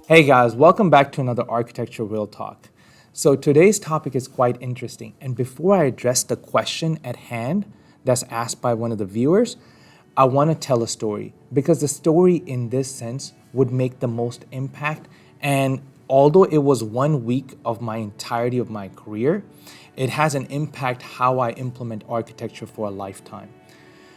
Hey guys, welcome back to another Architecture Real Talk. So today's topic is quite interesting. And before I address the question at hand that's asked by one of the viewers, I want to tell a story because the story in this sense would make the most impact. And although it was 1 week of my entirety of my career, it has an impact how I implement architecture for a lifetime.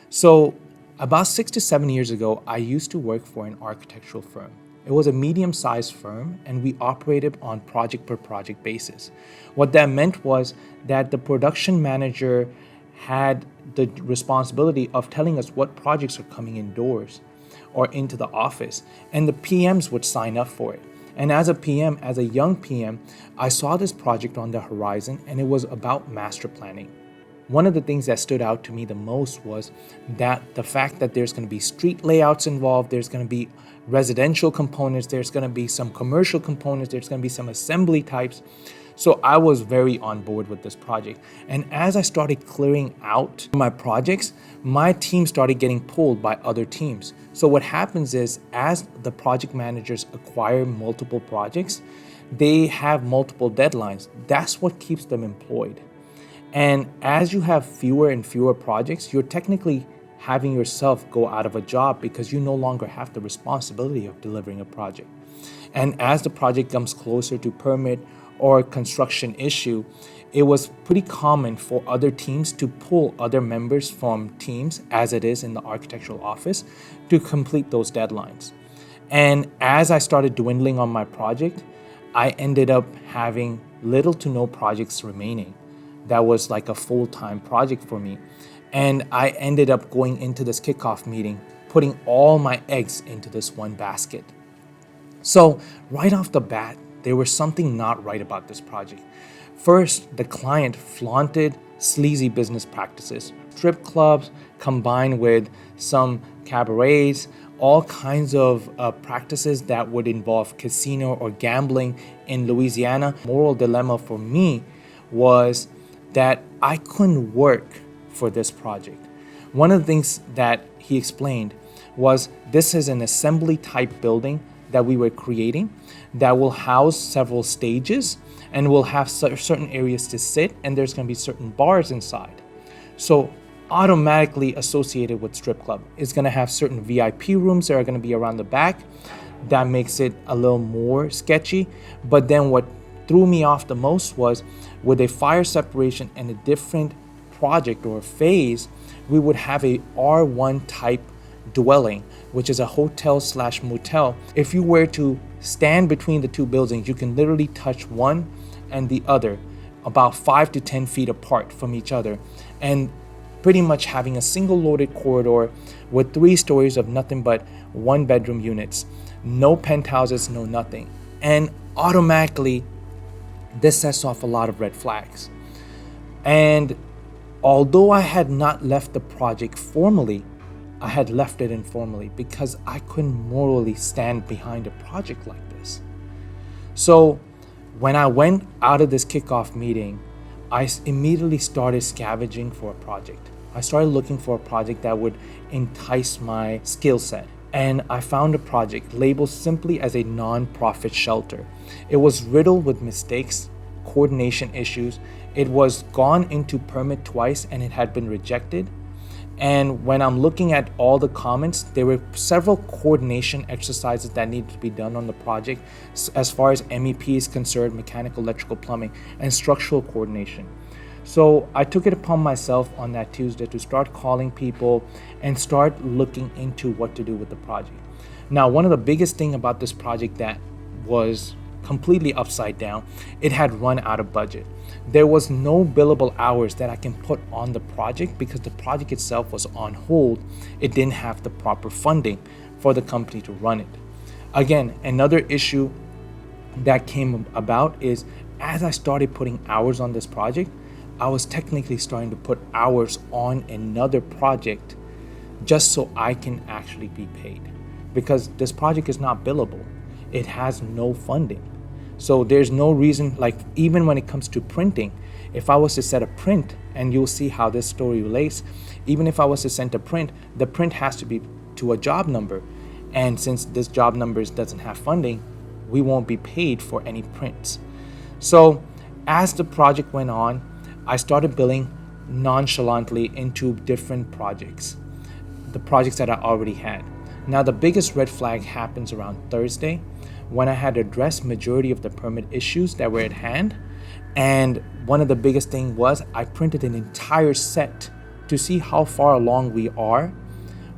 So about 6 to 7 years ago, I used to work for an architectural firm. It was a medium-sized firm and we operated on project per project basis. What that meant was that the production manager had the responsibility of telling us what projects are coming indoors or into the office, and the PMs would sign up for it. And as a PM, as a young PM, I saw this project on the horizon and it was about master planning. One of the things that stood out to me the most was that the fact that there's going to be street layouts involved, there's going to be residential components, there's going to be some commercial components, there's going to be some assembly types. So I was very on board with this project. And as I started clearing out my projects, my team started getting pulled by other teams. So what happens is, as the project managers acquire multiple projects, they have multiple deadlines. That's what keeps them employed. And as you have fewer and fewer projects, you're technically having yourself go out of a job because you no longer have the responsibility of delivering a project. And as the project comes closer to permit or construction issue, it was pretty common for other teams to pull other members from teams, as it is in the architectural office, to complete those deadlines. And as I started dwindling on my project, I ended up having little to no projects remaining. That was like a full-time project for me. And I ended up going into this kickoff meeting, putting all my eggs into this one basket. So right off the bat, there was something not right about this project. First, the client flaunted sleazy business practices, strip clubs combined with some cabarets, all kinds of practices that would involve casino or gambling in Louisiana. Moral dilemma for me was that I couldn't work for this project. One of the things that he explained was this is an assembly type building that we were creating that will house several stages and will have certain areas to sit, and there's going to be certain bars inside. So automatically associated with strip club, it's going to have certain VIP rooms that are going to be around the back. That makes it a little more sketchy. But then what threw me off the most was, with a fire separation and a different project or phase, we would have a R1 type dwelling, which is a hotel / motel. If you were to stand between the two buildings, you can literally touch one and the other about 5 to 10 feet apart from each other, and pretty much having a single loaded corridor with 3 stories of nothing but 1-bedroom units, no penthouses, no nothing. And automatically this sets off a lot of red flags. And although I had not left the project formally, I had left it informally because I couldn't morally stand behind a project like this. So when I went out of this kickoff meeting, I immediately started scavenging for a project. I started looking for a project that would entice my skill set. And I found a project labeled simply as a non-profit shelter. It was riddled with mistakes, coordination issues. It was gone into permit twice and it had been rejected. And when I'm looking at all the comments, there were several coordination exercises that needed to be done on the project as far as MEP is concerned, mechanical, electrical, plumbing, and structural coordination. So I took it upon myself on that Tuesday to start calling people and start looking into what to do with the project. Now, one of the biggest thing about this project that was completely upside down, it had run out of budget. There was no billable hours that I can put on the project because the project itself was on hold. It didn't have the proper funding for the company to run it. Again, another issue that came about is, as I started putting hours on this project, I was technically starting to put hours on another project just so I can actually be paid, because this project is not billable. It has no funding. So there's no reason, like even when it comes to printing, if I was to set a print, and you'll see how this story relates, even if I was to send a print, the print has to be to a job number. And since this job number doesn't have funding, we won't be paid for any prints. So as the project went on, I started billing nonchalantly into different projects, the projects that I already had. Now the biggest red flag happens around Thursday, when I had addressed majority of the permit issues that were at hand. And one of the biggest thing was I printed an entire set to see how far along we are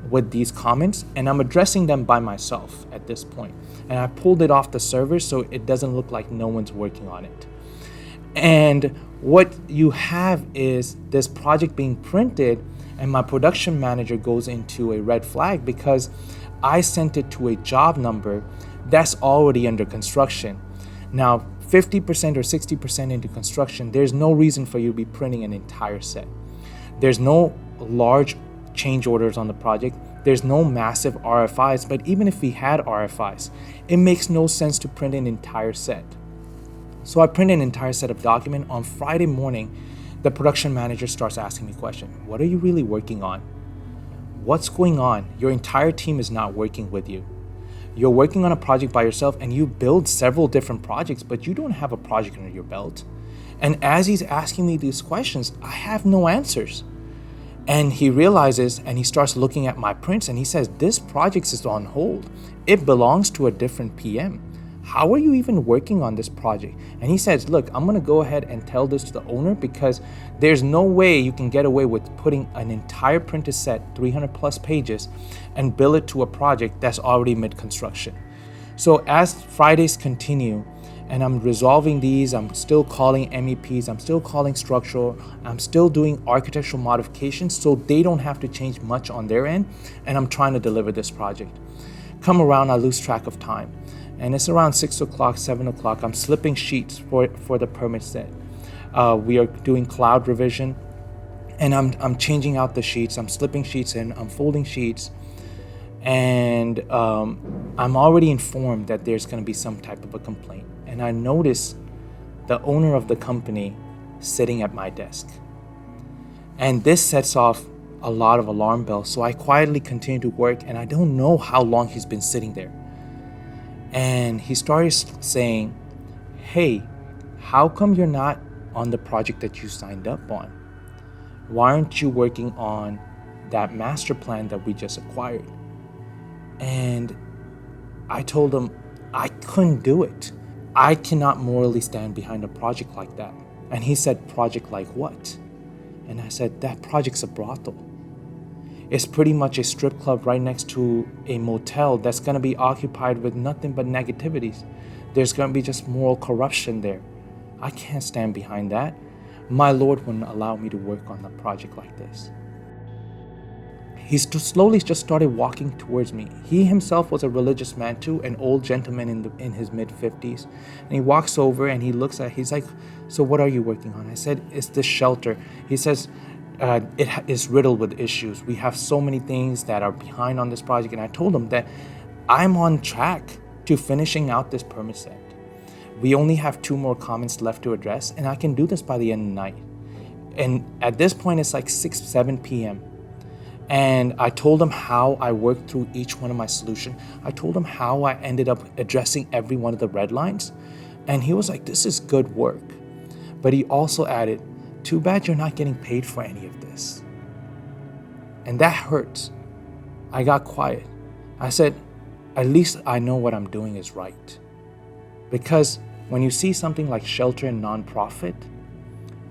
with these comments, and I'm addressing them by myself at this point. And I pulled it off the server so it doesn't look like no one's working on it. And what you have is this project being printed, and my production manager goes into a red flag because I sent it to a job number that's already under construction. Now, 50% or 60% into construction, there's no reason for you to be printing an entire set. There's no large change orders on the project. There's no massive RFIs, but even if we had RFIs, it makes no sense to print an entire set. So I printed an entire set of document. On Friday morning, the production manager starts asking me questions. What are you really working on? What's going on? Your entire team is not working with you. You're working on a project by yourself, and you build several different projects, but you don't have a project under your belt. And as he's asking me these questions, I have no answers. And he realizes, and he starts looking at my prints, and he says, this project is on hold. It belongs to a different PM. How are you even working on this project? And he says, look, I'm going to go ahead and tell this to the owner, because there's no way you can get away with putting an entire printed set, 300 plus pages, and bill it to a project that's already mid-construction. So as Fridays continue, and I'm resolving these, I'm still calling MEPs, I'm still calling structural, I'm still doing architectural modifications so they don't have to change much on their end, and I'm trying to deliver this project. Come around, I lose track of time. And it's around 6 o'clock, 7 o'clock, I'm slipping sheets for the permit set. We are doing cloud revision, and I'm changing out the sheets, I'm slipping sheets in, I'm folding sheets, and I'm already informed that there's gonna be some type of a complaint. And I notice the owner of the company sitting at my desk. And this sets off a lot of alarm bells. So I quietly continue to work, and I don't know how long he's been sitting there. And he started saying, hey, how come you're not on the project that you signed up on? Why aren't you working on that master plan that we just acquired? And I told him I couldn't do it. I cannot morally stand behind a project like that. And he said, project like what? And I said, that project's a brothel. It's pretty much a strip club right next to a motel that's gonna be occupied with nothing but negativities. There's gonna be just moral corruption there. I can't stand behind that. My Lord wouldn't allow me to work on a project like this. He slowly just started walking towards me. He himself was a religious man too, an old gentleman in his mid-50s. And he walks over and he looks at, he's like, so what are you working on? I said, it's this shelter. He says, it is riddled with issues. We have so many things that are behind on this project. And I told him that I'm on track to finishing out this permit set. We only have 2 more comments left to address, and I can do this by the end of the night. And at this point, it's like 6, 7 p.m. And I told him how I worked through each one of my solutions. I told him how I ended up addressing every one of the red lines. And he was like, this is good work. But he also added, too bad you're not getting paid for any of this. And that hurts. I got quiet. I said, at least I know what I'm doing is right. Because when you see something like shelter and nonprofit,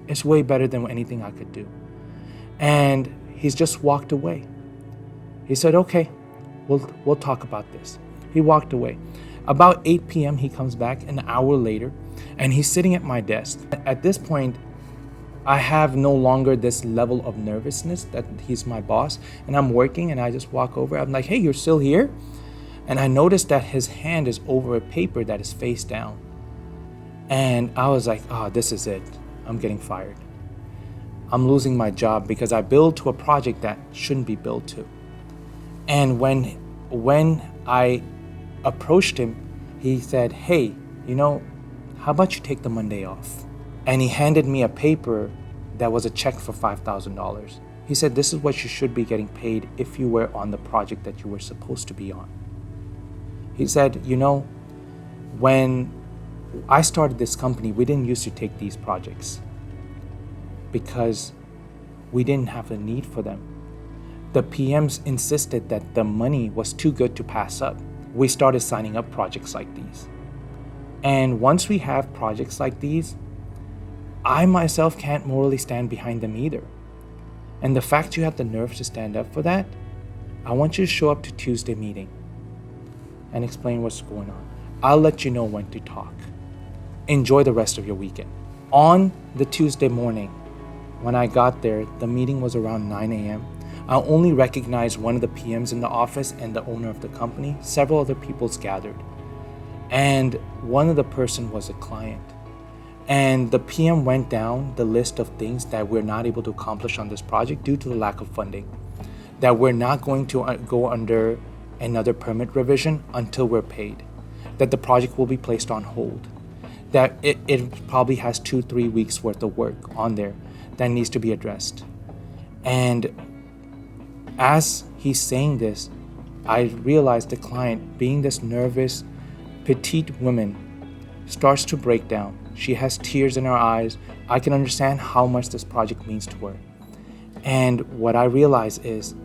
it's way better than anything I could do. And he's just walked away. He said, okay, we'll talk about this. He walked away. About 8 p.m. he comes back an hour later, and he's sitting at my desk. At this point, I have no longer this level of nervousness that he's my boss, and I'm working, and I just walk over. I'm like, hey, you're still here? And I noticed that his hand is over a paper that is face down. And I was like, oh, this is it. I'm getting fired. I'm losing my job because I billed to a project that shouldn't be billed to. And when I approached him, he said, hey, how about you take the Monday off? And he handed me a paper that was a check for $5,000. He said, this is what you should be getting paid if you were on the project that you were supposed to be on. He said, When I started this company, we didn't used to take these projects because we didn't have a need for them. The PMs insisted that the money was too good to pass up. We started signing up projects like these. And once we have projects like these, I myself can't morally stand behind them either. And the fact you have the nerve to stand up for that, I want you to show up to Tuesday meeting and explain what's going on. I'll let you know when to talk. Enjoy the rest of your weekend. On the Tuesday morning, when I got there, the meeting was around 9 a.m. I only recognized one of the PMs in the office and the owner of the company. Several other people's gathered. And one of the person was a client. And the PM went down the list of things that we're not able to accomplish on this project due to the lack of funding. That we're not going to go under another permit revision until we're paid. That the project will be placed on hold. That it probably has 2-3 weeks worth of work on there that needs to be addressed. And as he's saying this, I realized the client, being this nervous, petite woman, starts to break down. She has tears in her eyes. I can understand how much this project means to her. And what I realize is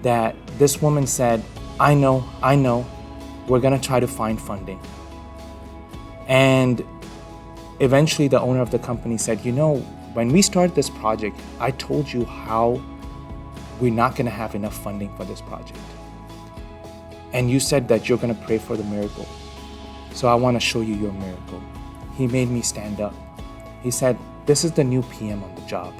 that this woman said, I know, we're gonna try to find funding. And eventually the owner of the company said, when we started this project, I told you how we're not gonna have enough funding for this project. And you said that you're gonna pray for the miracle. So I wanna show you your miracle. He made me stand up. He said, this is the new PM on the job.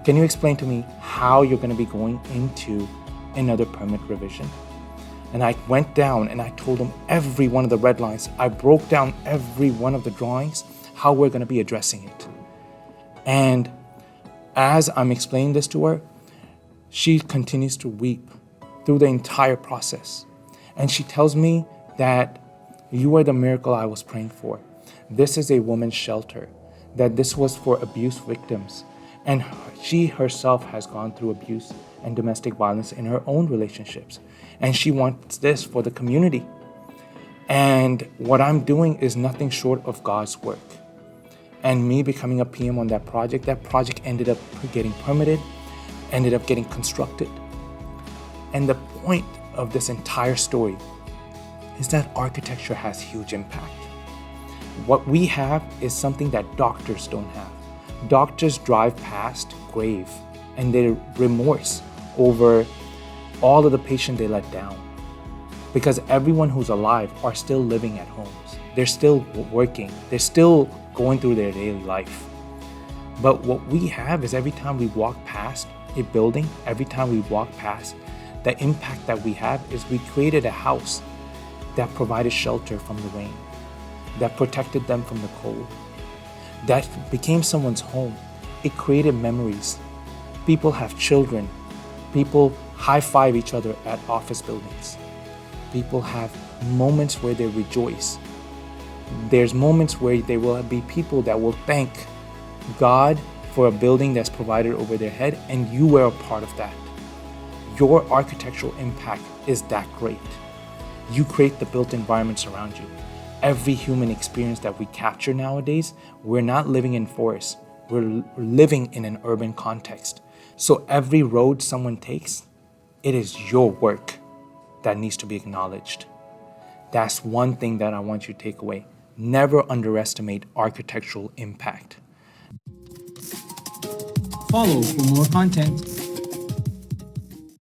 Can you explain to me how you're gonna be going into another permit revision? And I went down and I told him every one of the red lines. I broke down every one of the drawings, how we're gonna be addressing it. And as I'm explaining this to her, she continues to weep through the entire process. And she tells me that you are the miracle I was praying for. This is a woman's shelter, that this was for abuse victims. And she herself has gone through abuse and domestic violence in her own relationships. And she wants this for the community. And what I'm doing is nothing short of God's work. And me becoming a PM on that project ended up getting permitted, ended up getting constructed. And the point of this entire story is that architecture has huge impact. What we have is something that doctors don't have. Doctors drive past grave and they remorse over all of the patient they let down. Because everyone who's alive are still living at homes. They're still working. They're still going through their daily life. But what we have is every time we walk past a building, every time we walk past, the impact that we have is we created a house that provided shelter from the rain, that protected them from the cold, that became someone's home. It created memories. People have children. People high-five each other at office buildings. People have moments where they rejoice. There's moments where there will be people that will thank God for a building that's provided over their head, and you were a part of that. Your architectural impact is that great. You create the built environments around you. Every human experience that we capture nowadays, we're not living in forests. We're living in an urban context. So every road someone takes, it is your work that needs to be acknowledged. That's one thing that I want you to take away. Never underestimate architectural impact. Follow for more content.